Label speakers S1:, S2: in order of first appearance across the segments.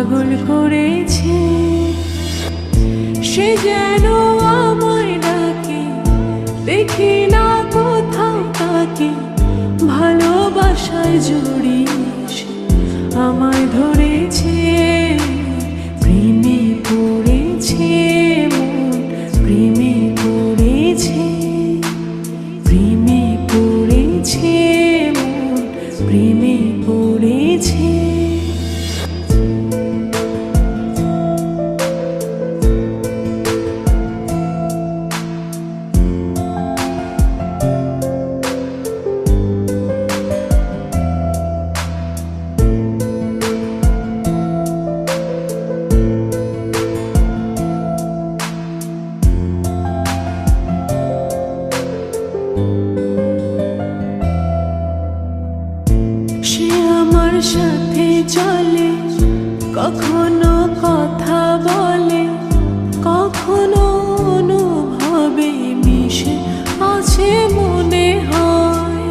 S1: পাগল করেছে। সে যেন আমায় ডাকে, দেখি না কোথাও তাকে, ভালোবাসায় জড়িয়ে আমায় ধরেছে। প্রেমে পড়েছে মন, প্রেমে পড়েছে, প্রেমে পড়েছে মন, প্রেমে পড়েছে। সে আমার সাথে চলে, কখনো কথা বলে, কখনো অনুভবে মিশে আছে মনে হয়।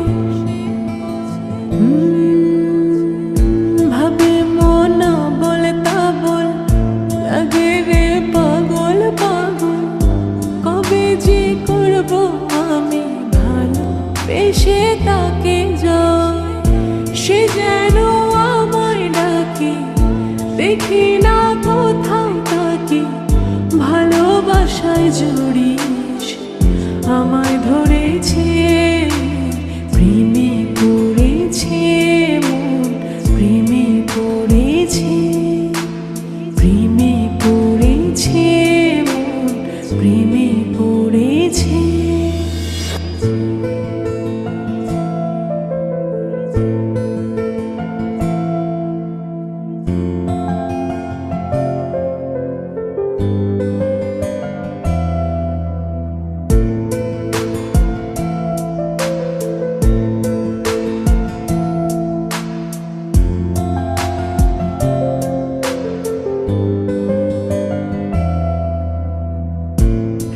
S1: ভাবে মন বলে তা বল, লাগে রে পাগল পাগল। কবে যে করব আমি ভালো বেশে তাকে যায়। সে যেন আমায় ডাকে, দেখি না কোথাও তাকে, ভালোবাসায় জড়িয়ে আমায় ধরেছে। প্রেমে পড়েছে মন, প্রেমে পড়েছে, প্রেমে পড়েছে মন, প্রেমে পড়েছে।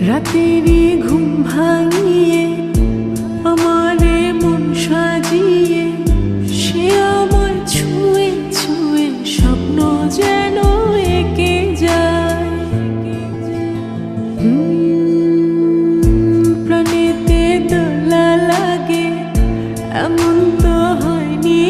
S1: রাতেরই ঘুম ভাঙিয়ে আমারে মন সাজিয়ে, সে আমার ছুঁয়ে ছুঁয়ে স্বপ্ন যেন এঁকে যায়। প্রাণেতে দোলা লাগে, এমন তো হয়নি